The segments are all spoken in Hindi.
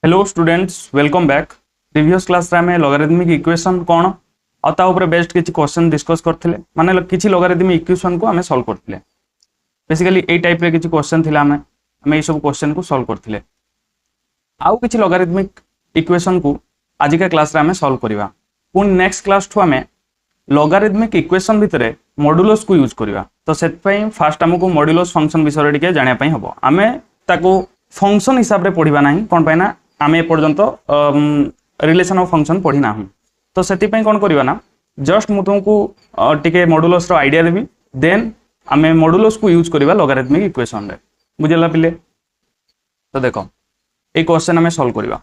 Hello students welcome back. Previous class रे हमें लॉगरिथमिक इक्वेशन कौन और ता ऊपर बेस्ड किछि क्वेश्चन डिस्कस करथिले माने किछि लॉगरिथमिक इक्वेशन को हमें सॉल्व करथिले। बेसिकली ए टाइप रे किछि क्वेश्चन थिला हमें ए सब क्वेश्चन को सॉल्व करथिले। आउ किछि लॉगरिथमिक इक्वेशन को आज का क्लास रे हमें सॉल्व करबा। पुन नेक्स्ट क्लास ठु हमें लॉगरिथमिक इक्वेशन भितरे मॉड्यूलस को यूज करबा। तो सेट पई फास्ट हमको मॉड्यूलस फंक्शन विषय रे जानिया पई हबो। हमें ताको फंक्शन हिसाब रे पढिबा नाही कोन पय ना आमे पर्यंत रिलेशन ऑफ फंक्शन पढ़ी ना तो से कौन करवा ना जस्ट मु तुमको टिके मॉड्यूलस रो आइडिया देबी देन आमे मॉड्यूलस को यूज करवा लॉगरिथमिक इक्वेशन रे बुझला पिले। तो देखो ए क्वेश्चन हमें सॉल्व करवा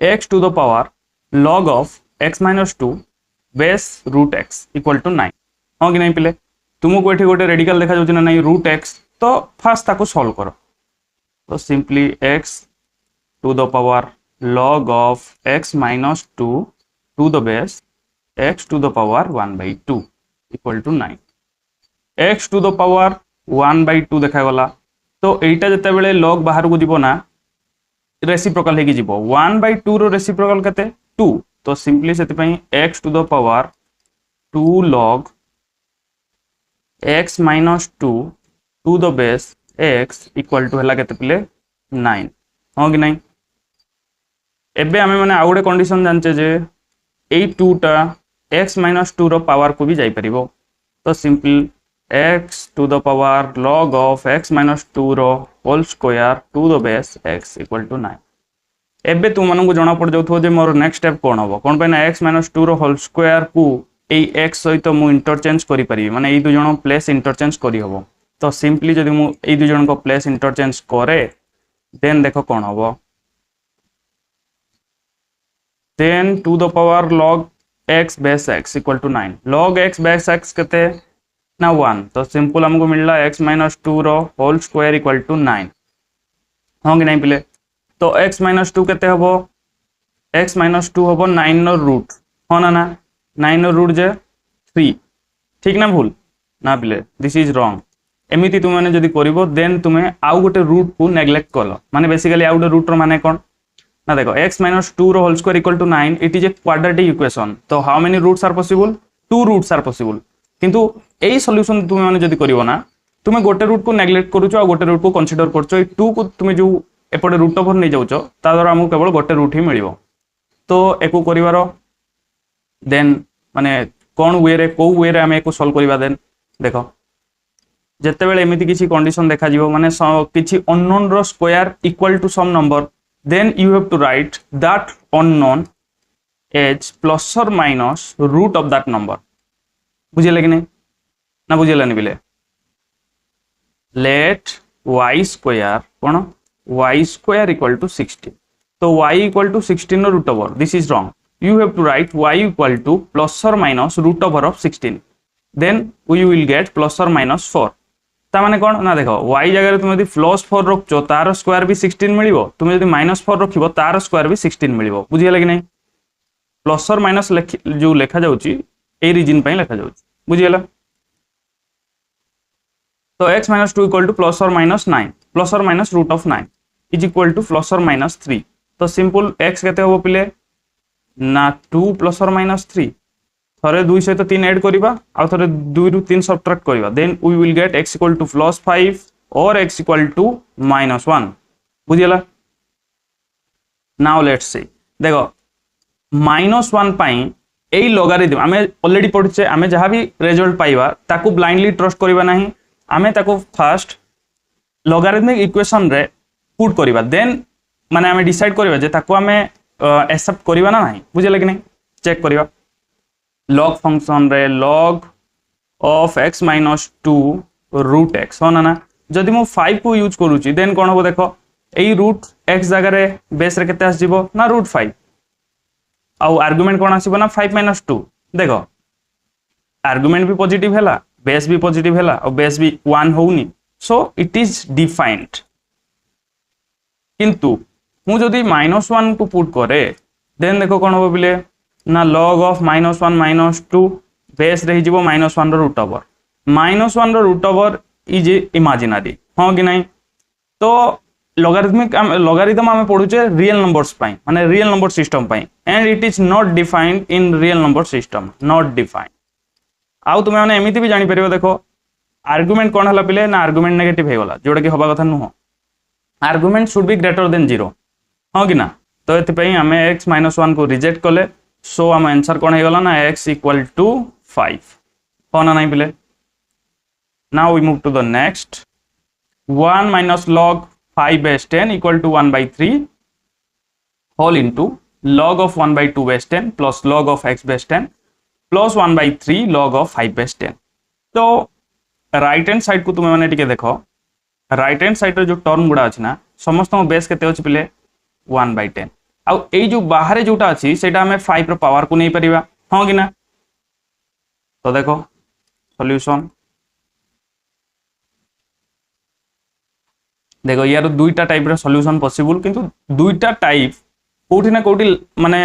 x to the power log of x minus 2 base root x equal to 9 हाँ कि नहीं पिले तुमको ये गोटे रेडिकल देखा जाउछि ना नहीं रूट x तो फास्ट ताको सॉल्व करो। तो simply x to the power log of x minus 2 to the base x to the power 1/2 equal to 9 x to the power 1/2 देखा गला। तो एटा जते बेले log बाहर को जीवो ना रेसिप्रोकल हेकी जीवो 1/2 रो रेसिप्रोकल कते 2 तो सिंपली सेति पई x to the power 2 log x minus 2 to the base x equal to हला केते पिले 9 हो कि नहीं। एबे हमें माने आ गोटे कंडीशन जानचे जे ए 2 टा x माइनस 2 रो पावर को भी जाई परिबो। तो simple x to the power log of x minus 2 रो whole square to the base x equal to 9। एबे तुम मानन को जणा पड़ जाउथो जे मोर नेक्स्ट स्टेप कोन हबो कोन पे ना x माइनस 2 रो होल स्क्वायर को ए x सहित मु इंटरचेंज करि परिबी माने ए दु जण प्लेस इंटरचेंज करि हबो। तो सिंपली जदि मु ए दु जण को प्लेस इंटरचेंज करे देन देखो कौन हम then to the power log x base x equal to 9 log x base x केते ना 1 तो सिंपल हमको मिलला x माइनस 2 रो होल स्क्वायर इक्वल टू 9 हाँ कि नहीं पिले। तो x माइनस 2 केते हबो x माइनस 2 हबो 9 रो रूट हाँ ना 9 रो रूट जे 3 ठीक ना भूल ना पिले दिस इज रॉन्ग। एमिति तुम मैंने जदि करिवो देन तुम्हें आउ गोटे रूट को नेग्लेक्ट कल माने बेसिकली आउ गोटे रूट रो माने कोन ना देखो x माइनस 2 रो whole square equal to 9 it is a quadratic equation. तो how many roots are possible 2 roots are possible किंतु एई सॉल्यूशन तुम मैंने जदि करिवो ना तुम गोटे रूट को नेग्लेक्ट करूचो आ गोटे रूट को कंसीडर करचो ए 2 को तुम जो एपटे रूट ओवर नै जाउचो ता द्वारा हमको केवल गोटे रूट ही मिलिवो। तो एको करिवारो देन माने कोन वे रे को वे रे हम एको सॉल्व करिवा देन देखो जेते बेले एमिति किछि कंडीशन देखा जीवो माने किछि अननोन रो square equal to some number then you have to write that unknown as plus और minus root of that number बुझिले कि नहीं ना बुझिले नि बिले लेट y स्क्वायर कोन y स्क्वायर इक्वल टू 16 तो y इक्वल टू 16 रो root over this is wrong you have to write y equal to plus और minus root over of 16 then we will gate plus और माइनस 4 ता माने कोन ना देखो y जगह तुम यदि प्लस 4 रखचो तार स्क्वायर भी 16 मिलिबो तुम यदि माइनस 4 रखिबो तार स्क्वायर भी 16 मिलिबो बुझियला कि नहीं। प्लस और माइनस जो लेखा जाउची ए रीजन पई लेखा जाउची बुझियला। तो x minus 2 equal to plus और माइनस 9 प्लस और minus root of 9 is equal to plus और माइनस 3 तो सिंपल x केते होबो पिले ना 2 प्लस और माइनस 3 थरे 2 सहित 3 ऐड करिबा आ थरे 2 रु 3 सब्ट्रैक्ट करिबा then we will get x equal to plus 5 और x इक्वल टू माइनस 1 बुझियला। नाउ लेट्स सी देखो माइनस 1 पाई ए लॉगरिथम आमे ऑलरेडी पढ़िचे आमे जहां भी रिजल्ट पाइबा ताको ब्लाइंडली ट्रस्ट करिबा नाही आमे ताको फर्स्ट लॉगरिथमिक इक्वेशन रे पुट करिबा देन माने आमे डिसाइड करिबा जे ताको आमे एक्सेप्ट करिबा ना नाही बुझियला कि नहीं चेक करिबा log फंक्शन रे log of x minus 2 root x हो ना जदि मु 5 को यूज करूची देन कोन हो देखो एई रूट x जगह रे बेस रे केते आस जीवो ना रूट 5 आ आर्गुमेंट कोन आसीबो ना 5 माइनस 2 देखो आर्गुमेंट भी पॉजिटिव हैला बेस भी पॉजिटिव हैला और बेस भी 1 होउनी सो इट इज डिफाइंड किंतु मु जदि -1 को पुट करे देन देखो कोन हो बिले ना log ऑफ -1 माइनस 2 बेस रही जीवो -1 रो रूट ओवर -1 रो रूट ओवर इज इमेजिनरी हाँ कि नहीं। तो logarithm आम पढ़ुचे रियल नंबर्स माने real number system and it is not defined in real number system not defined आउ तुम मैंने एमती भी जापर देखो आर्गुमेंट कौन है पिले ना आर्गुमेंट नेगेटिव हो गला जोटा कि हवा कथा नुह argument should be greater than 0 हाँ कि ना तो ये आम x -1 को रिजेक्ट कले सो आम आंसर कौन हो गला ना x इक्वल टू 5 हाँ ना नहीं पिले now we move to the next 1 minus log 5 base 10 equal to 1 by 3 whole into log of 1 by 2 base 10 plus log of x base 10 plus 1 by 3 log of 5 base 10 तो राइट हैंड साइड को तुम मैंने टिके देखो राइट हैंड साइड जो टर्म गुड़ा अच्छी ना समस्त बेस केते अच्छी पिले 1 by 10 आउ ए जो बाहर जोटा अच्छी सेटा हमें 5 रो पावर को नहीं परिबा हाँ कि ना तो देखो सॉल्यूशन देखो यार दुईटा टाइप रे सॉल्यूशन पॉसिबल किंतु दुईटा टाइप कोठी ना कोठी माने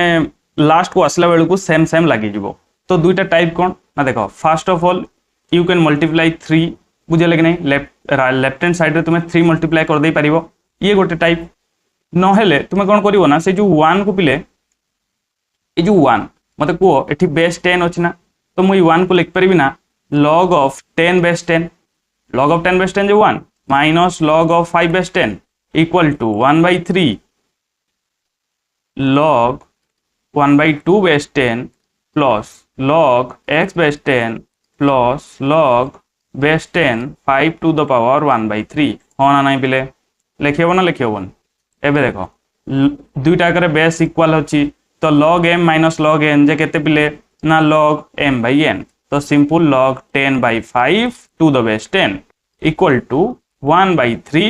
लास्ट को आसला बेल को सेम सेम लागी जिवो तो दुईटा टाइप कौन ना देखो first of all you can multiply 3 बुझे कि नहीं लेफ्ट हैंड साइड रे तुम 3 मल्टीप्लाई कर दे पारिबो ये गोटे टाइप न हेले तुम कौन करिवो ना से जो 1 को पिले ए जो 1 मते को एठी बेस 10 अछि ना तो मुई 1 को लिख परिबी ना log of 10 base 10 log of 10 base 10 जो 1 minus log of 5 base 10 equal to 1 by 3 log 1 by 2 base 10 plus log x base 10 plus log base 10 5 to the power 1 by 3 हाँ ना नहीं पिले लिखे ना लिखे एबे देखो दुईटा करे बेस इक्वल होची तो log m minus log n जे केते पिले ना log m by n तो simple log 10 by 5 to the base 10 equal to 1 by 3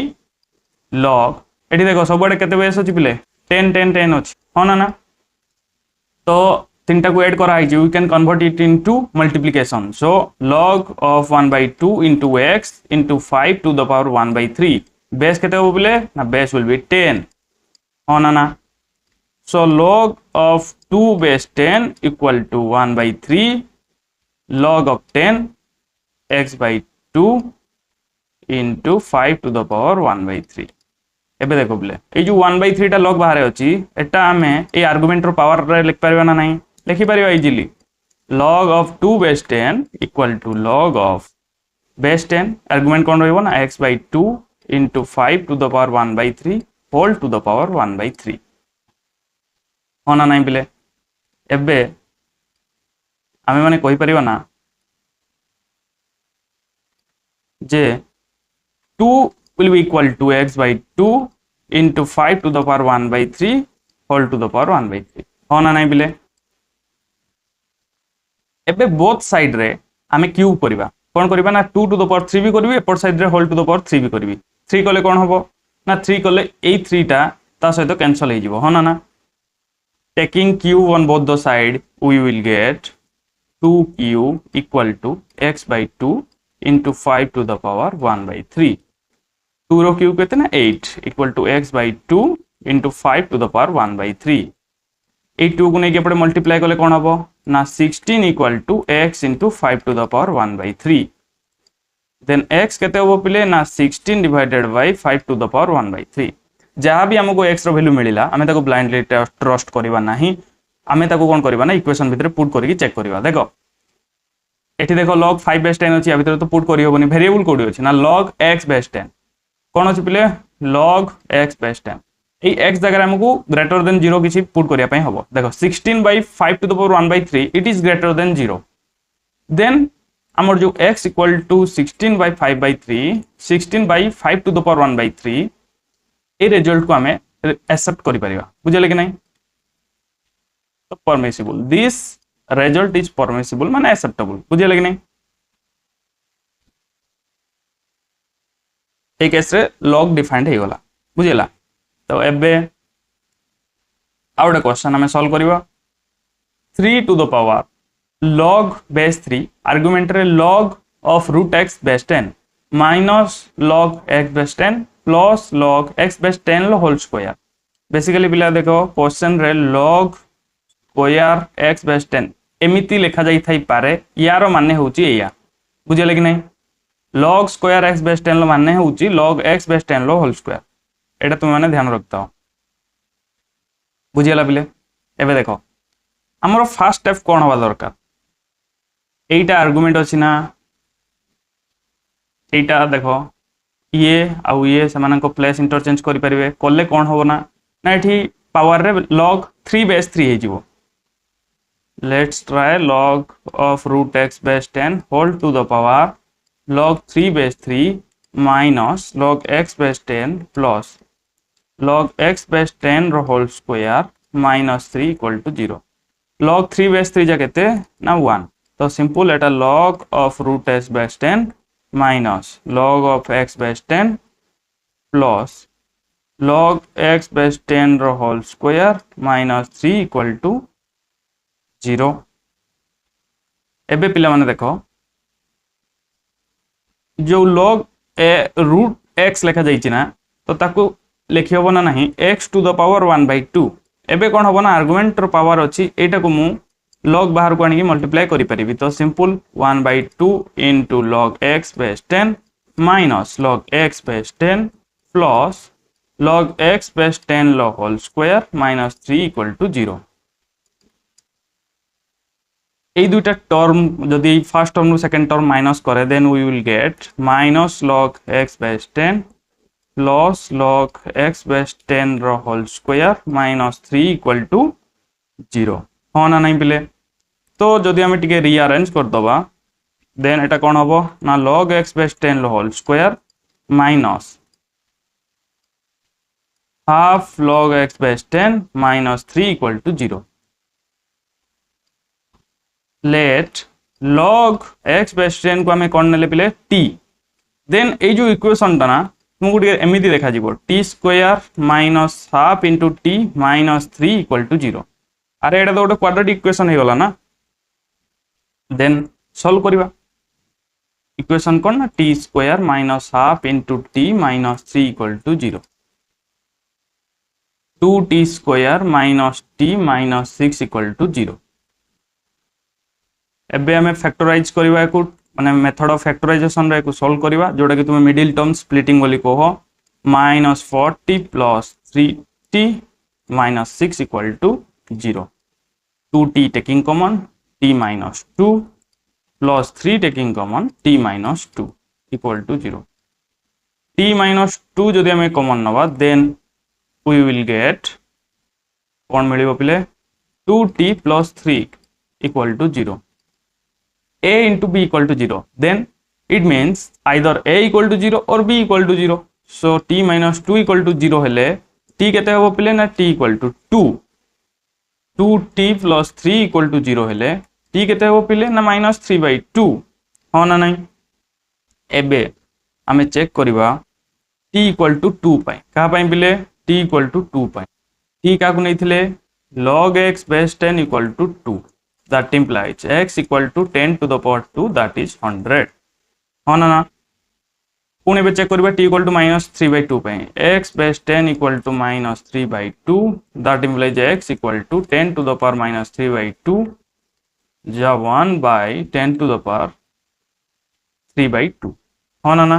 log एठी देखो सब बड़े केते बेस अछि पिले 10 10 10 अछि हाँ ना तो तीनटा को ऐड करा we can convert it into multiplication so log of 1 by 2 into x into 5 to the power 1 by 3 base केते हो पिले ना बेस विल बी 10 हाँ ना सो log of 2 base 10 equal to 1 by 3 log of 10 x by 2 into 5 to the power 1 by 3 एबे देखो बोले ए जो 1 by 3 टा log बाहर अछि एटा हमें ए आर्गुमेंट रो पावर रे लिख परबा ना नहीं लिखि परबा easily log of 2 base 10 equal to log of base 10 argument कोन रहइबो ना x by 2 into 5 to the power 1 by 3 whole to the power 1 by 3 होना नहीं बोले एबे आमे माने कहि परिबा ना जे 2 will be equal to x by 2 into 5 to the power 1 by 3 whole to the power 1 by 3 होना नहीं बिले एबे बोथ साइड रे आमे क्यूब करिबा कोन करिबा ना 2 to the power 3 भी करबी एपर साइड रे whole to the power 3 भी करबी 3 कले कोन हबो ना 3 कले ए 3 टा ता सहित कैंसिल हो जिवो होना ना taking cube on both the side we will get 2q equal to x by 2 into 5 to the power 1 by 3 2 row cube कहते ना 8 equal to x by 2 into 5 to the power 1 by 3 ए 2 को नहीं के मल्टीप्लाई कले कौन हम ना 16 equal to x into 5 to the power 1 by 3 then x केते हो पिले ना 16 divided by 5 to the power 1 by 3 जहाँ भी हमको x रो वैल्यू मिलिला हमें ताको ब्लाइंडली ट्रस्ट करबा नाही हमें ताको कोन करबा ना इक्वेशन भीतर पुट करके चेक करबा देखो एठी देखो log 5 base 10 अछि आ भीतर तो पुट करि होबनी वेरिएबल कोडी अछि ना log x base 10 कोन अछि पिले log x base 10 ए x जगह हमको ग्रेटर देन 0 किछि पुट करिया पई हबो देखो 16 by 5 to the power 1 by 3 it is greater than 0 then हमर जो x equal to 16 by 5 by 3 16 by 5 to the power 1 by 3 a result को हमें एक्सेप्ट करि परिबा बुझले कि नहीं तो permissible this result is permissible माने एक्सेप्टेबल बुझले कि नहीं एक केस रे लॉग डिफाइंड हे गला बुझेला तो एबे आउट क्वेश्चन हमें सॉल्व करिवा 3 to the power log base 3 argument रे log of root x base 10 minus log x base 10 plus log x base 10 लो होल स्क्वायर बेसिकली पिला देखो क्वेश्चन रे log स्क्वायर x base 10 एमिति लिखा जाई थाई पारे यार माने होची एया बुझले कि नहीं log स्क्वायर x base 10 लो माने होची log x base 10 लो होल स्क्वायर एटा तुम मैंने ध्यान रखता हो बुझीगला पिले एबे देखो हमर फर्स्ट स्टेप कौन हवा दरकार एटा आर्गुमेंट अछि ना एटा देखो ये आउ ये से प्लेस इंटरचेंज करि परिबे कोले कौन हो ना ना एठी पावर रे log 3 base 3 हे जिवो let's try log of root x base 10 whole to the power log 3 base 3 minus log x base 10 plus log x base 10 रो whole square minus 3 equal to 0 log 3 base 3 जा केते ना 1 तो simple Etah log of root x base 10 minus log of x base 10 plus log x base 10 रो whole square minus 3 equal to 0 एबे पिला माने देखो जो log root x लिखा जाइछि ना तो ताको लिखि होबो ना नहीं x to the power 1/2 एबे कोन होबो ना आर्गुमेंट रो पावर अछि एटा को मु log बाहर को आनी मल्टीप्लाई करि परिबी तो simple 1/2 into log x base 10 minus log x base 10 plus log x base 10 low whole square minus 3 equal to 0 এই দুইটা টার্ম যদি ফার্স্ট টার্ম नु সেকেন্ড টার্ম মাইনাস করে then we will get minus log x base 10 plus log x base 10 रो whole square minus 3 equal to 0 हो ना नहीं पिले तो जदि आम टिके रीअरेंज कर दबा देन एटा कोन हबो ना log x base 10 लो whole square minus half log x base 10 minus 3 equal to 0 let log x base 10 को आम कोन नेले पिले t देन ए जो इक्वेशन ता ना तुमको टिके एमिति देखा जिवो t square minus half into t minus 3 equal to 0 अरे एटा तो गोटे क्वाड्रेटिक इक्वेशन हे गला ना देन सॉल्व करिवा इक्वेशन कोन ना t square minus half into t minus 3 equal to 0 2t square minus t minus 6 equal to 0 एबे हमें फैक्टराइज करिवा को माने मेथड ऑफ फैक्टराइजेशन रे को सॉल्व करिवा जोटा कि तुम मिडिल टर्म स्प्लिटिंग बोली कहो -4t plus 3t minus 6 equal to 0 2t taking common t minus 2 plus 3 taking common t minus 2 equal to 0 t minus 2 जदि हमें कॉमन नवा देन we will get कौन मिलिबो पिले 2t plus 3 equal to 0 a into b equal to 0 then it means either a equal to 0 or b equal to 0 so t minus 2 equal to 0 हेले t केते होबो पिले ना t equal to 2t plus 3 equal to 0 हेले t केते हो पिले ना -3/2 हो ना नहीं एबे हमें चेक करिवा t equal to 2 पाई का पाई पिले t equal to 2 pi t का को नै थिले log x base 10 equal to 2 that implies x equal to 10 to the power 2 that is 100 हो ना पुणे बे चेक करिवा t equal to -3/2 पाई x base 10 equal to -3/2 that implies x equal to 10 to the power -3/2 जा 1/10 to the power 3/2 होना ना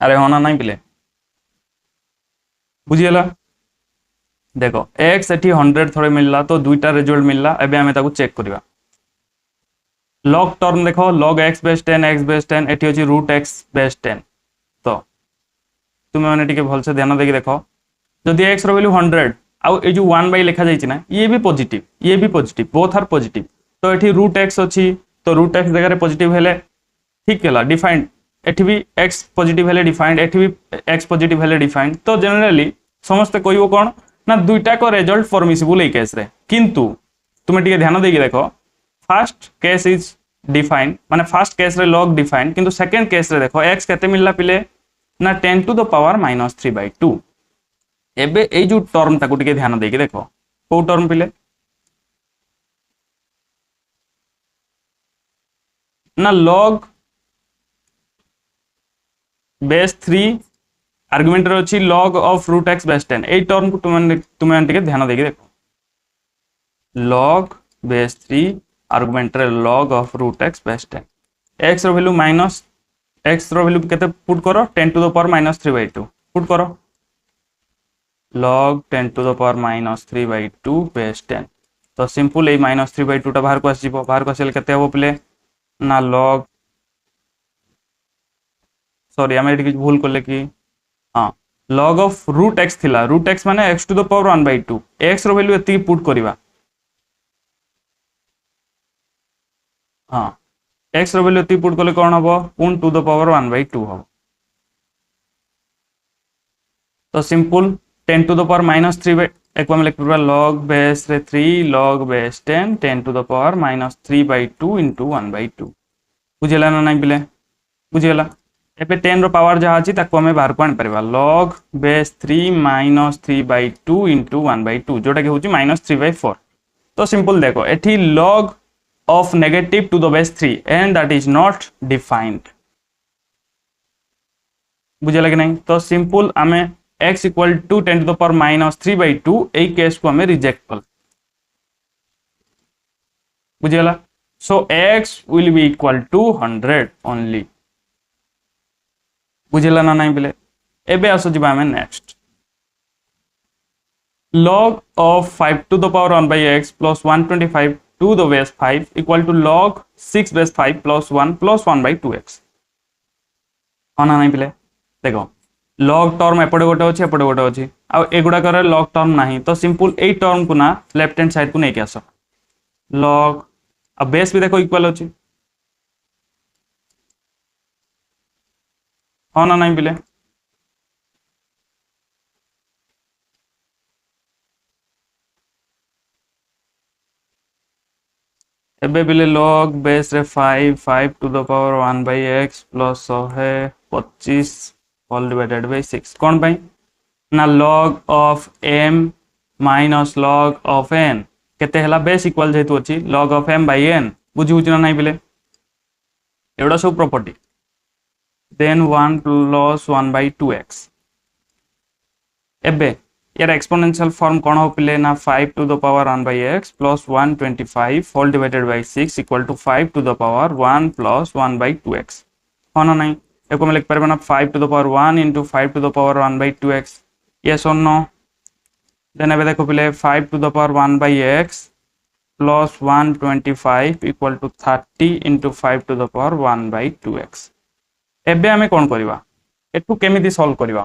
अरे होना नहीं पिले बुझिएला देखो x एठी 100 थोड़े मिलला तो दुईटा रिजल्ट मिलला एबे हमें ताको चेक करिवा log टर्म देखो log x base 10 x base 10 एठी होची root x base 10 तो तुम माने टिके भल से ध्यान देके देखो जदि x रो वैल्यू 100 आउ ए जो 1 बाय लिखा जाइछि ना ये भी पॉजिटिव बोथ आर पॉजिटिव तो एठी रूट x अछि तो रूट x जगह रे पॉजिटिव हेले ठीक केला डिफाइंड एठी भी x पॉजिटिव हेले डिफाइंड एठी भी x पॉजिटिव हेले डिफाइंड तो जनरली समस्त कहइबो कोन ना दुईटा को रिजल्ट परमिसिबल ए केस रे किंतु तुमे टिके ध्यान देके देखो फर्स्ट केस इज डिफाइंड माने फर्स्ट केस रे log डिफाइंड किंतु सेकंड केस रे देखो x केते मिलला पिले ना 10 to the power -3/2 एबे ए जो टर्म ताको टिके ध्यान देके देखो को टर्म पिले ना log base 3 आर्गुमेंट रे अछि log of root x base 10 ए टर्म को तुम टिके ध्यान देके देखो log base 3 आर्गुमेंट रे log of root x base 10 x रो वैल्यू केते पुट करो 10 to the power -3/2 पुट करो log 10 to the power minus 3 by 2 base 10 तो सिंपल ये माइनस 3 by 2 टा बाहर को आसीबो बाहर को आसिले केते हबो प्ले ना log सॉरी आमे एठी भूल करले कि हां log of root x थिला root x माने x to the power 1 by 2 x रो वैल्यू एती पुट करबा हां x रो वैल्यू एती पुट करले कोन हबो पुन टू द पावर 1 by 2 हबो तो simple 10 to the power minus 3 by एक बार लिख पूरा log base रे 3 log base 10 10 to the power minus 3 by 2 into 1 by 2 बुझेला ना नहीं बिले बुझेला एबे 10 रो पावर जहा अछि ताको हमें बाहर को आन परबा log base 3 minus 3 by 2 into 1 by 2 जोटा के होची minus 3 by 4 तो सिंपल देखो एठी log of negative to the base 3 and that is not defined बुझेला कि नहीं तो सिंपल हमें x equal to 10 to the power minus 3 by 2 A case को हमें रिजेक्ट कर बुझेला सो x will be equal to 100 only बुझेला ना नहीं बिले एबे आसो जिबा हमें next log of 5 to the power 1 by x plus 125 to the base 5 equal to log 6 base 5 plus 1 by 2x होना नहीं बिले देखो log टर्म एपटे गोटे अछि एपटे गोटे अछि आ एगुडा करे log टर्म नाही तो सिंपल ए टर्म को ना लेफ्ट हैंड साइड को नै के आसो log अब बेस भी देखो इक्वल अछि होना नहीं बिले एबे बिले log बेस रे 5 to the power 1 by x plus 125 all divided by 6 कौन भाई ना log of m minus log of n केते हला बेस इक्वल जेतु अछि log of m by n बुझी बुझना नहीं बिले एवडा सब property then 1 plus 1 by 2x एबे यार एक्सपोनेंशियल फॉर्म कौन हो पिले ना 5 to the power 1 by x plus 125 all divided by 6 equal to 5 to the power 1 plus 1 by 2x होना नहीं एको में लिख परबे ना 5 to the power 1 into 5 to the power 1 by 2x yes or no then एबे देखो पिले 5 to the power 1 by x plus 125 equal to 30 into 5 to the power 1 by 2x एबे हमें कौन करबा एठू केमिति सॉल्व करबा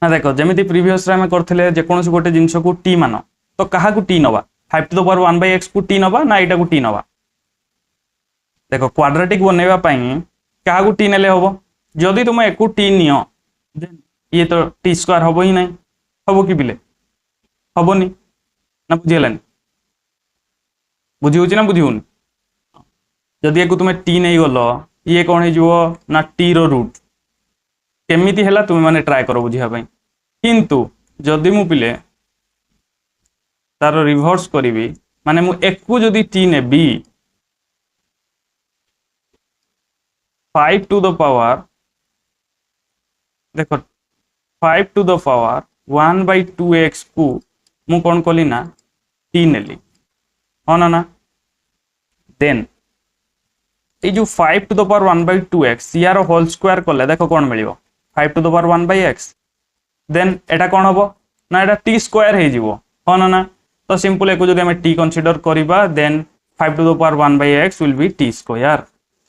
ना देखो जेमिति प्रीवियस रे हमें करथिले जे कोनोसी गोटे जिंस को t मान तो कहा को t नबा 5 to the power 1 by x को t नबा ना एटा को t नबा देखो क्वाड्रेटिक बनेबा पई कहा को t नेले होबो जदी तुम एको t नियो देन ये तो t स्क्वायर होबो ही नहीं होबो कि बिले होबोनी ना बुझियलानी बुझी होची ना बुझी होनी जदी एको तुम t नै गलो ये कोन हे जो ना t रो रूट केमिति हैला तुम माने ट्राई करो बुझिया पई किंतु जदी मु पिले तार रिवर्स करिवि माने मु एको जदी t navy 5 to the power देखो 5 to the power 1 by 2x को मु कौन कली ना t नेली होना ना देन ये जो 5 to the power 1 by 2x यार होल स्क्वायर करले देखो कौन मिलियो 5 to the power 1 by x then एटा कौन हबो ना एटा t स्क्वायर हे जीवो होना ना तो सिंपल एको जदी हमें t कंसीडर करिबा then 5 to the power 1 by x will be t square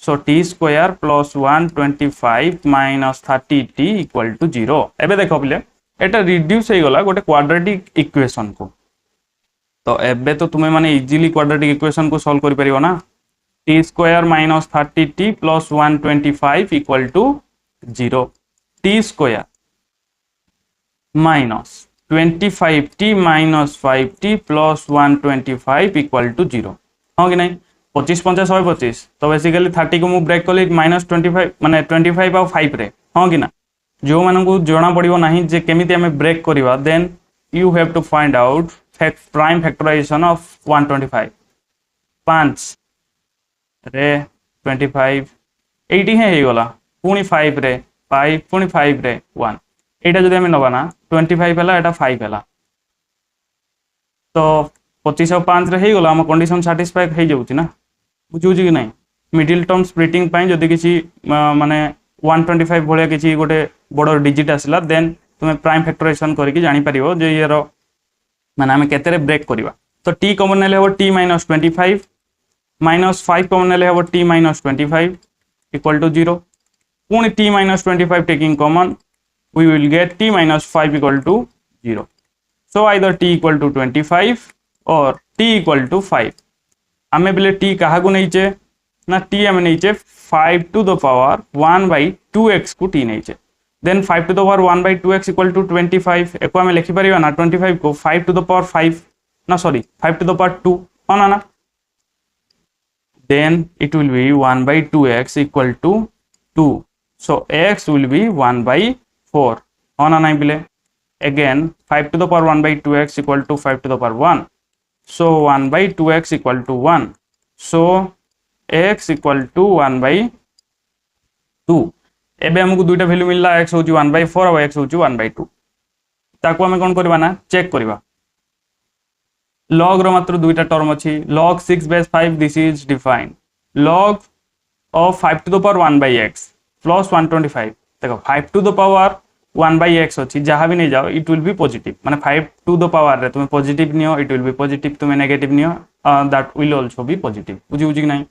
so t square plus 125 minus 30t equal to 0 एबे देखो पिले एटा रिड्यूस हे गला गोटे क्वाड्रेटिक इक्वेशन को तो एबे तो तुमे माने इजीली क्वाड्रेटिक इक्वेशन को सॉल्व करि परिबो ना t square minus 30t plus 125 equal to 0 t square minus 25t minus 5t plus 125 equal to 0 हां कि नहीं 25 50 125 तो बेसिकली 30 को मु ब्रेक कली -25 माने 25 और 5 रे हां कि ना जो मानन को जोना पड़िबो नाही जे केमिति हमें ब्रेक करबा then you have to find out prime factorization of 125 5 रे 25 80 हे गला पुनी 5 रे 5 पुनी 5 रे 1 एटा जदि हमें नबा ना 25 हला एटा 5 हला तो 25 और 5 रे हे गला हम कंडीशन सैटिस्फाई हे जाउची ना बुझुची कि नहीं मिडिल टर्म स्प्लिटिंग जदि किसी माने 125 भलिया किसी गोटे बड़ डिजिट आसला देन तुम्हें प्राइम फैक्टराइजेशन करके जानी परिवो जे ये रो माने हमें केते रे ब्रेक करबा तो t कॉमन नेले हो t - 25 -5 कॉमन नेले हो t - 25 इक्वल टू 0 पुणी t - 25 taking common we will get t - 5 equal to 0 so either t equal to 25 or t equal to 5 आमे बेले t कहा को नहीं चे ना t हमें नहीं चे 5 to the power 1 by 2x को t नहीं चे then 5 to the power 1 by 2x equal to 25 एको हमें लिखी परिवा ना 25 को 5 to the power 5 ना सॉरी 5 to the power 2 होना ना then it will be 1 by 2x equal to 2 so x will be 1 by 4 होना नहीं बिले again 5 to the power 1 by 2x equal to 5 to the power 1 so 1 by 2x equal to 1 so x equal to 1 by 2 एबे हमको दुईटा वैल्यू मिलला x होची 1 by 4 और x होची 1 by 2 ताको हमें कोन करबा ना चेक करबा log रो मात्र दुईटा टर्म अछि log 6 base 5 this is defined log of 5 to the power 1 by x plus 125 देखो 5 to the power 1 by x अच्छी जहाँ भी नहीं जाओ इट विल बी पॉजिटिव माने 5 to the power रे तुम्हें पॉजिटिव नियो इट विल बी पॉजिटिव तुम्हें नेगेटिव नियो that will also be positive बुझी बुझी नहीं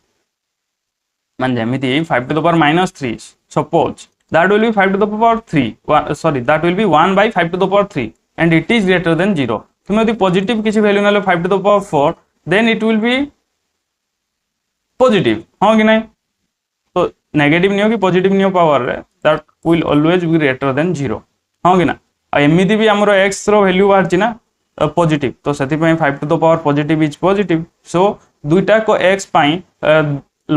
मान जेमिति 5 to the power -3 suppose that will be 5 to the power 3 sorry that will be 1 by 5 to the power 3 and it is greater than 0 तुम्हें यदि पॉजिटिव किसी वैल्यू नालो 5 to the power 4 then it will be positive हां कि नहीं तो नेगेटिव नियो कि पॉजिटिव नियो पावर रे that will always be greater than 0 हां कि ना एमिति भी हमरो x रो वैल्यू बाहर छि ना पॉजिटिव तो सेति पई 5 to the power positive is positive so दुईटा को x पई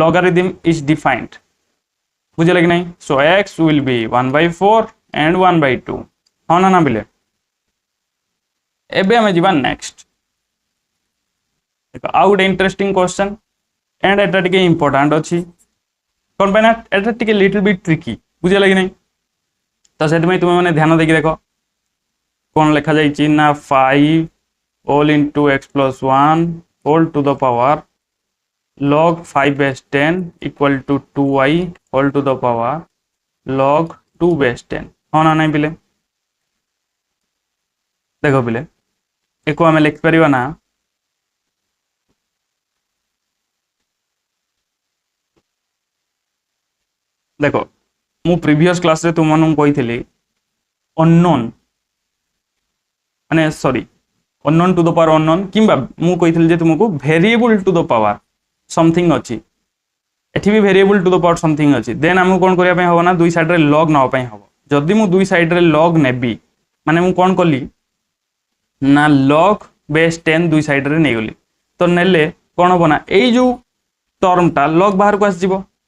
logarithm is defined बुझे लगे नहीं सो x will be 1 by 4 and 1 by 2 हां ना ना बिले एबे हमें जीवा नेक्स्ट देखो आउट इंटरेस्टिंग क्वेश्चन एंड एटा टिके इंपोर्टेंट अछि कोन पे ना एटा टिके लिटिल बिट ट्रिकी बुझे लगे नहीं तो सेति में तुम माने ध्यान देकी देखो कोन लिखा जाई छि ना 5 all into x plus 1 whole to the power log 5 base 10 equal to 2y whole to the power log 2 base 10 होना नहीं बिले देखो बिले एको हमें लिख परिवा ना देखो मु प्रीवियस क्लास रे तुमन कोई थिली अननोन माने sorry unknown to the power unknown किंबा मु कोई थिली जे तुमको variable to the power something अछि एठी भी variable to the power something अछि देन हम कोन करिया पय हो ना दुई साइड रे लॉग न पय हो जदी मु दुई साइड रे लॉग नेबी माने मु कोन करली ना log बेस 10 दुई साइड रे नै गली तो नेले कोन हो ना एई जो टर्म टा log बाहर को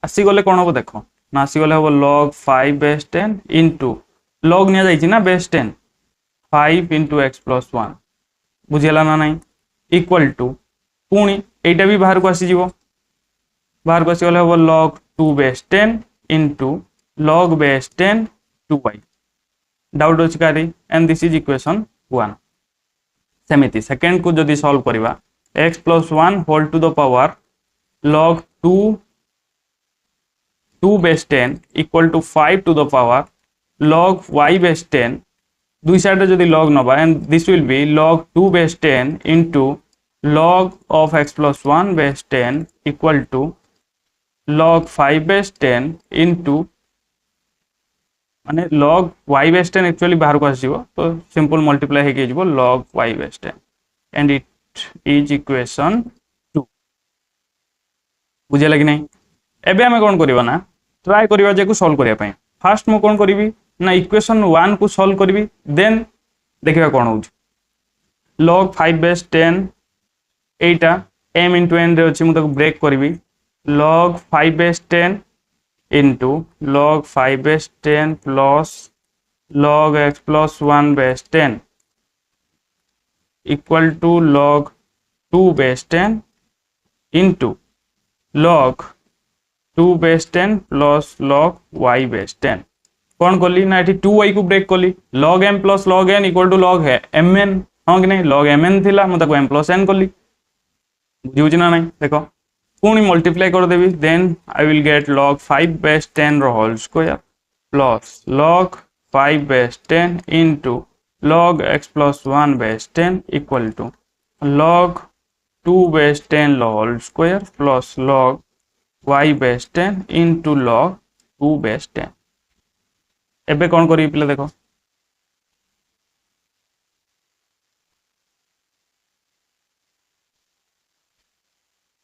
आसी गले कोन हो देखो ना आसी गले हो log 5 बेस 10 इनटू log निया जाई छि ना बेस 10 5 into x plus 1 बुझियला ना नहीं इक्वल टू पुणी एटा भी बाहर को आसी जीवो बाहर को आसी गले हो log 2 base 10 into log base 10 2y doubt अछि कारी एंड दिस इज इक्वेशन 1 सेमिति सेकंड को जदी सॉल्व करबा x plus 1 whole to the power log 2 base 10 equal to 5 to the power log y base 10 दुई साइड रे जदी log नबा and this will be log 2 base 10 into log of x plus 1 base 10 equal to log 5 base 10 into माने log y base 10 एक्चुअली बाहर को आसीबो तो सिंपल मल्टीप्लाई हे के जिवो log y base 10 and it is equation 2 बुझे लगी नहीं एबे हमें कोन करबा ना ट्राई करबा जे को सॉल्व करिया पय फर्स्ट मो कोन करबी ना इक्वेशन 1 को सॉल्व करबी देन देखिबा कोन होउछ log 5 base 10 एटा m into n रे अछि मु तको ब्रेक करबी log 5 base 10 into log 5 base 10 plus log x plus 1 base 10 equal to log 2 base 10 into log 2 base 10 plus log y base 10 कौन कली ना एठी 2y को ब्रेक कली log m plus log n equal to log है mn हां कि नहीं log mn थिला मु ताको m plus n कली बुझिउ ना नहीं देखो पुणी मल्टीप्लाई कर देबी then I will get log 5 base 10 रो whole square plus log 5 base 10 into log x plus 1 base 10 equal to log 2 base 10 whole square plus log y base 10 into log 2 base 10। एबे कौन करी पिले देखो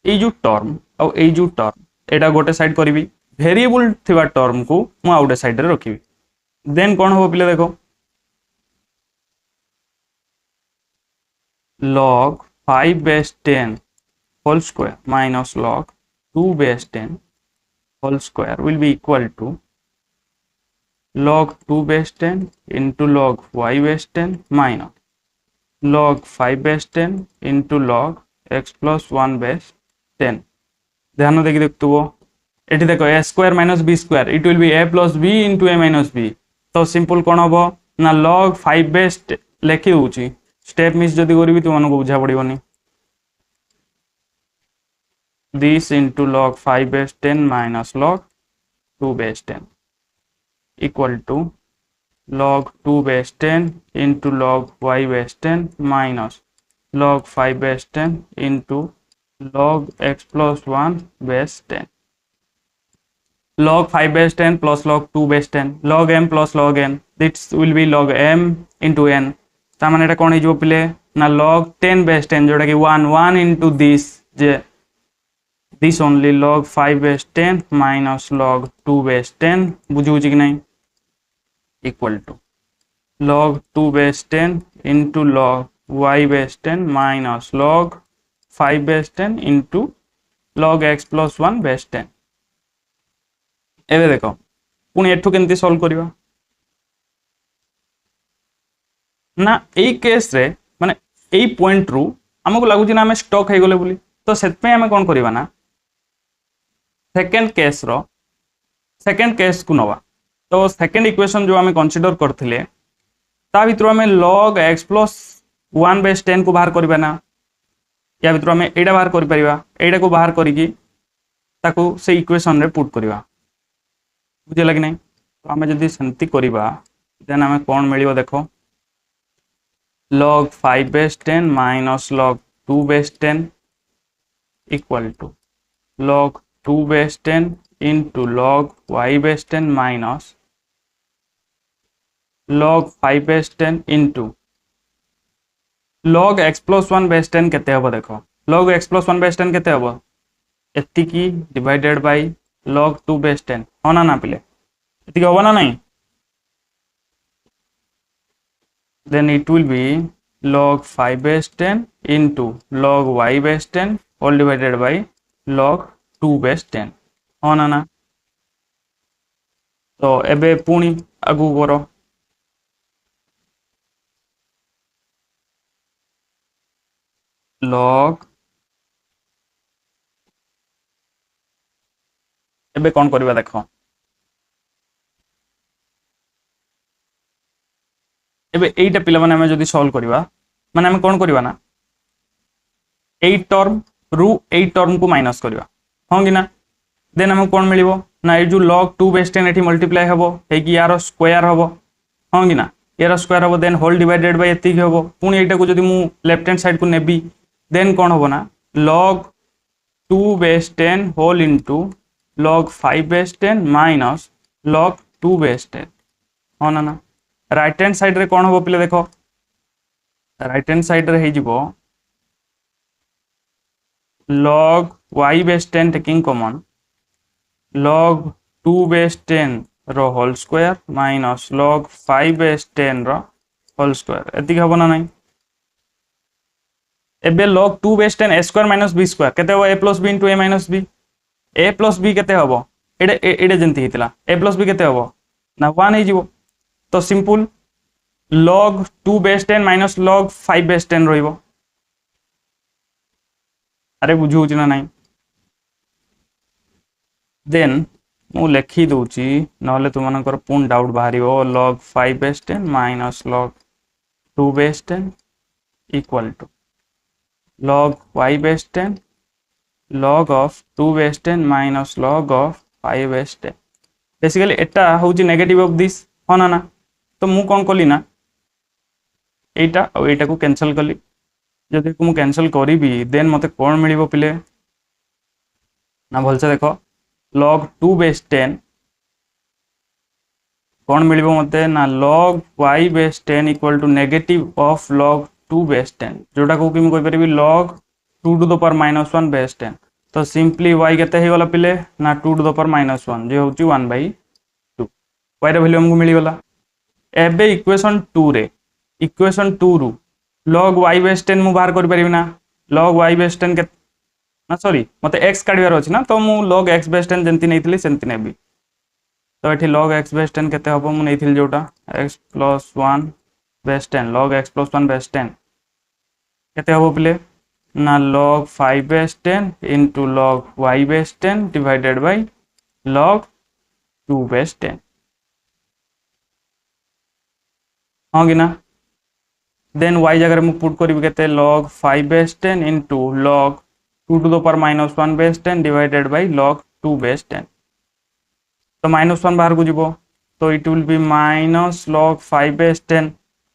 এই जो टर्म और এই जो टर्म एटा गोटे साइड करी वेरिएबल थिबा टर्म को मु आउटे साइड रे रखिबी देन कौन हो पिले देखो log 5 base 10 whole square minus log 2 base 10 whole square will be equal to log 2 base 10 into log y base 10 minus log 5 base 10 into log x plus 1 base 10। ध्यान देखि देखतुबो एठी देखो a square minus b square it will be a plus b into a minus b तो सिंपल कोन हबो ना log 5 base लेखि होउची स्टेप मिस जदी करबी तुमन को बुझा पड़िबोनी this into log 5 base 10 minus log 2 base 10 equal to log 2 base 10 into log y base 10 minus log 5 base 10 into log x plus 1 base 10 log 5 base 10 plus log 2 base 10 log m plus log n this will be log m into n तामाने एटा कोन हिजो पिले ना log 10 base 10 जोटा कि 1 into this J this only log 5 base 10 minus log 2 base 10 बुझू कि नहीं equal to log 2 base 10 into log y base 10 minus log 5 base 10 into log x plus 1 base 10। एबे देखो पुणी एठू केमती सॉल्व करिवा ना एई केस रे माने एई पॉइंट रु हमको लागुची ना हमें स्टक हे गले बोली तो सेत पे हमें कोन करिवा ना सेकंड केस को नवा तो सेकंड इक्वेशन जो हमें कंसीडर करथिले ता भितर हमें log x plus 1 base 10 को बाहर करबा ना या भितर हमें एडा बाहर करि परिबा एडा को बाहर करिकी ताको से इक्वेशन रे पुट करबा बुझे लगे नहीं तो हमें जदी संति करबा देन हमें कोन मिलियो देखो log 5 base 10 minus log 2 base 10 equal to log 2 base 10 into log y base 10 minus log 5 base 10 into log x plus 1 base 10 केते हबो देखो log x plus 1 base 10 केते हबो एति की डिवाइडेड बाय log 2 base 10 होना ना पिले एति की होबो ना नहीं then it will be log 5 base 10 into log y base 10 all divided by log 2 base 10 होना ना तो एबे पुणी आगु करो log एबे कौन करबा देखो एबे एटा पिला माने हमें जदी सॉल्व करबा माने हमें कोन करबा ना 8 टर्म रु 8 टर्म को माइनस करबा होंगी ना देन हमें कोन मिलिबो ना ए जो log 2 base 10 एठी मल्टीप्लाई हबो हे कि यार स्क्वायर हबो होंगी ना यार स्क्वायर हबो देन होल डिवाइडेड बाय एति हबो पुनी एटा को जदी मु लेफ्ट हैंड साइड को नेबी देन कोन हबो ना log 2 base 10 whole into log 5 base 10 minus log 2 base 10 होना ना राइट हैंड साइड रे कोन हो पिले देखो राइट हैंड साइड रे हे जिवो log y base 10 taking common log 2 base 10 रो whole square minus log 5 base 10 रो होल स्क्वायर एति हबो ना नहीं एबे log 2 base 10 a square minus b square केते हो a plus b into a minus b a plus b केते हबो एडे जंती हितला a plus b केते हबो ना 1 हे जिवो तो simple log 2 base 10 minus log 5 base 10 रहिबो अरे बुझू ना नहीं देन मु लेखि दोची नहले तुमनकर पुन doubt बाहरिबो log 5 base 10 minus log 2 base 10 equal to log y base 10 log of 2 base 10 minus log of 5 base 10 basically एटा होची नेगेटिव ऑफ दिस होना ना तो मु कौन कली ना एटा और एटा को कैंसिल कली जदि मु कैंसिल करी देन मते कौन मिलिबो पिले ना भलसे देख log 2 बेस 10 कौन मिलिबो मते ना log y base 10 equal to negative of log 2 base 10 जोटा को कि मु कहि परिबी log 2 to the power -1 base 10 तो सिंपली y केते हे गला पिले ना 2 टू द पावर -1 जे होची 1/2 y रे वैल्यू हमको मिली गला एबे इक्वेशन 2 रे इक्वेशन 2 रु log y बेस 10 मु बाहर कर परिबी ना log y बेस 10 के ना सॉरी मते x काढियार अछि ना तो मु log x बेस 10 जेंति नैथिली सेंति नेबी तो एठी log x बेस 10 केते हबो मु नैथिली जोटा x + 1 base 10 log x + 1 base 10 केते हबो पिले ना log 5 base 10 into log y base 10 divided by log 2 base 10 हाँ कि ना देन y जगह मु पुट करिबि केते log 5 base 10 into log 2 to the power -1 base 10 divided by log 2 base 10 तो -1 बाहर को जीवो तो it will B minus log 5 base 10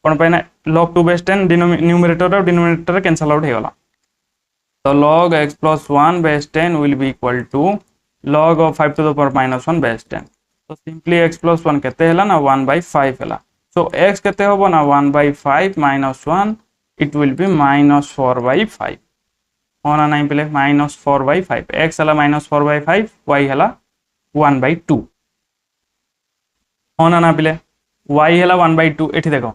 कोन पे ना log 2 बेस 10 न्यूमरेटर और डिनोमिनेटर कैंसिल आउट हे गला तो log x + 1 base 10 will be equal to log of 5 to the power -1 base 10 तो सिंपली x + 1 केते हला ना 1/5 हला सो x केते होबो ना 1/5 -1 it will be -4/5 होना नहीं पहले -4/5 x हला -4/5 y हला 1/2 होना ना पहले y हला 1/2 एठी देखो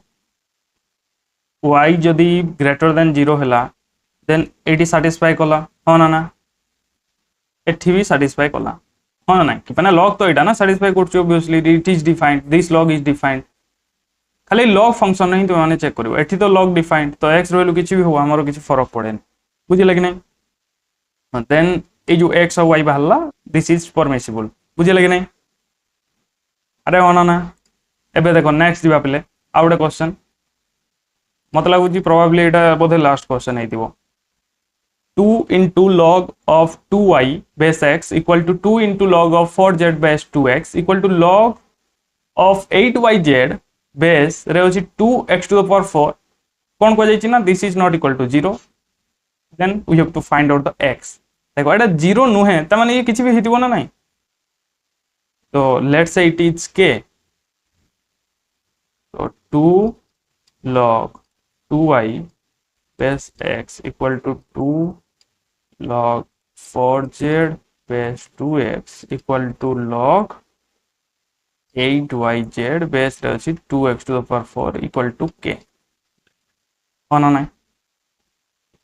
y जदि ग्रेटर देन 0 हला देन एटी सैटिस्फाई कला होना ना एठी भी सैटिस्फाई कला होना ना कि पना log तो एटा ना सैटिस्फाई करछ obviously it is defined this log is defined खाली log फंक्शन नहीं तो माने चेक करिवो एठी तो log डिफाइंड तो x रहलु किछि भी हो हमरो किछि फरक पड़े बुझिले कि नहीं देन ए जो x और y बाहरला दिस इज परमिसिबल बुझिले कि नहीं अरे होना ना एबे देखो नेक्स्ट दिबा पले आउडे क्वेश्चन मत लागुची probably Etah Bodhe last question हेतिबो 2 into log of 2y base x equal to 2 into log of 4z base 2x equal to log of 8yz base रे होची 2x to the power 4 कौन को जाइछि ना this is not equal to 0 then we have to find out the x देखो एटा 0 नुहे त माने ये किछि भी हितिबो ना नहीं तो let's say it is k तो 2 log 2y base x equal to 2 log 4z base 2x equal to log 8yz base 2x to the power 4 equal to k होना ना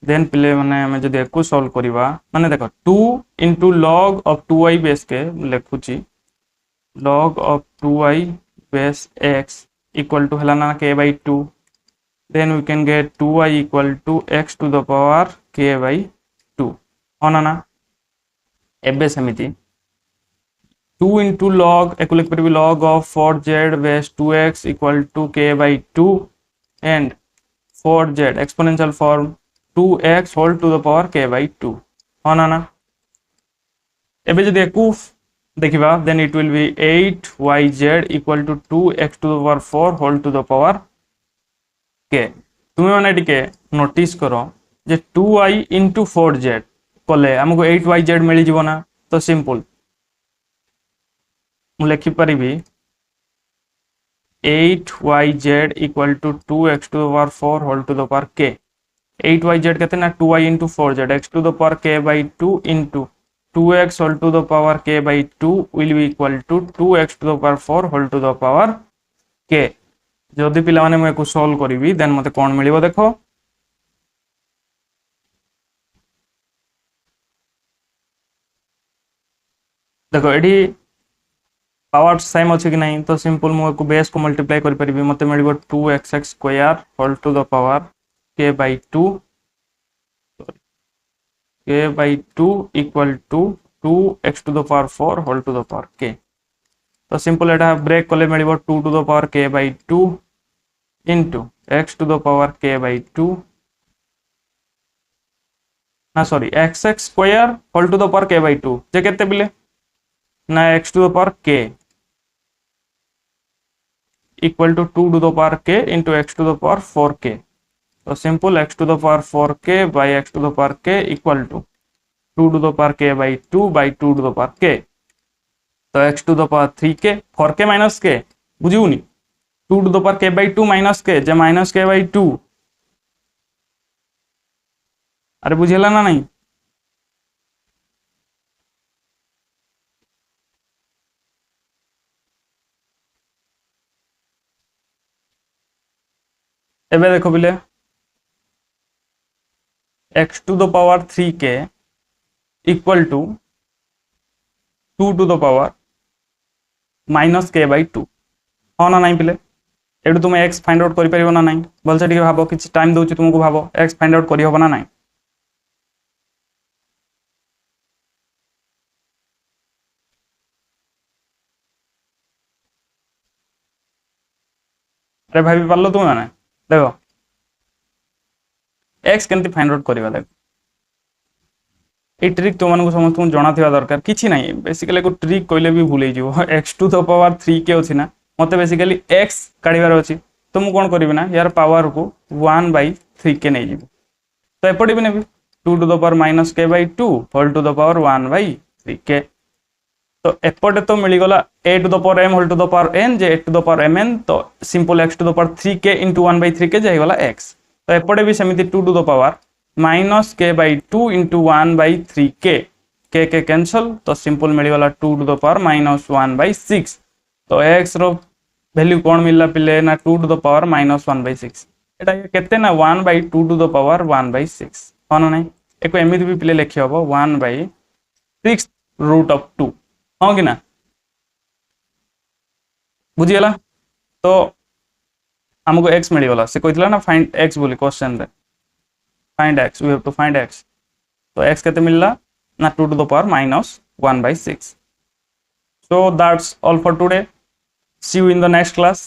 देन पिले माने हम जदि एको सॉल्व करिवा माने देखो 2 into log of 2y base के लेखुची log of 2y base x equal to हला ना k/2 then we can get 2y equal to x to the power k/2 होना ना एबे समिति 2 into log एको लिख परबी log of 4z base 2x equal to k/2 and 4z exponential form 2x whole to the power k/2 होना ना एबे जदि एको देखिबा then it will be 8yz equal to 2x to the power 4 whole to the power के तुम्हें माने टिके नोटिस करो जे 2y into 4z कले हमको 8yz मिली जीवो ना तो सिंपल मु लिखि परिबी 8yz equal to 2x to the power 4 whole to the power k 8yz कहते ना 2y into 4z x to the power k/2 into 2x whole to the power k/2 will be equal to 2x to the power 4 whole to the power k जदि पिला माने मैं को सॉल्व करिवि देन मते कोन मिलिबो देखो देखो एडी पावर सेम अछि कि नहीं तो सिंपल मु को बेस को मल्टीप्लाई कर परिबि मते मिलिबो 2x² whole to the power k/2 k/2 equal to 2x to the power 4 whole to the power k तो सिंपल एटा ब्रेक कले मिलिबो 2 to the power k/2 into x to the power k/2 ना sorry x² whole to the power k/2 जे केते बिले ना x to the power k equal to 2 to the power k into x to the power 4k। तो simple x to the power 4k by x to the power k equal to 2 to the power k by 2 by 2 to the power k। तो x to the power 3k 4k minus k बुझुनी 2 to the power k by 2 minus k जे माइनस k बाई 2। अरे बुझेला ना नहीं एबे देखो बिले x to the power 3k equal to 2 to the power minus k by 2 हाँ ना नहीं पिले एटू तुम x फाइंड आउट करि परिबो ना नहीं भलसे ठीक भाबो किछि टाइम दउछि तुमको भाबो x फाइंड आउट करि होबो ना नहीं। अरे भाई पारलो तुम माने देखो x केमती फाइंड आउट करिबा देखो ए ट्रिक तो मानको समस्त जना थिबा दरकार किछि नहीं बेसिकली को ट्रिक कहले भी भूल जीवो x to the power 3k अछि ना मते बेसिकली x काढिबार अछि तो मु कोन करिबि ना यार पावर को 1 बाई 3k नै जीवो तो एपटे भी नेबी 2 to the power minus k by 2 whole to the power 1 by 3k। तो एपटे तो मिल गला a to the power m whole to the power n जे a to the power mn तो simple x to the power 3k into 1 by 3k जे गला x। तो एपटे भी सेमिति 2 to the power minus k by 2 into 1 by 3k के कैंसल तो सिंपल मिल गला 2 to the power minus 1 by 6। तो x रो वैल्यू कौन मिलला पिले ना 2 to the power minus 1 by 6 एटा केते ना 1 by 2 to the power 1 by 6 हाँ ना नहीं एको एमिति भी पिले लिखि हबो 1 बाई 6 रूट ऑफ 2 हाँ कि ना बुझिगला। तो हमको x मिल गला से कहितला ना फाइंड x बोली क्वेश्चन रे find x we have to find x। तो x केते मिलला ना 2 to the power minus 1 by 6। So that's all for today. See you in the next class.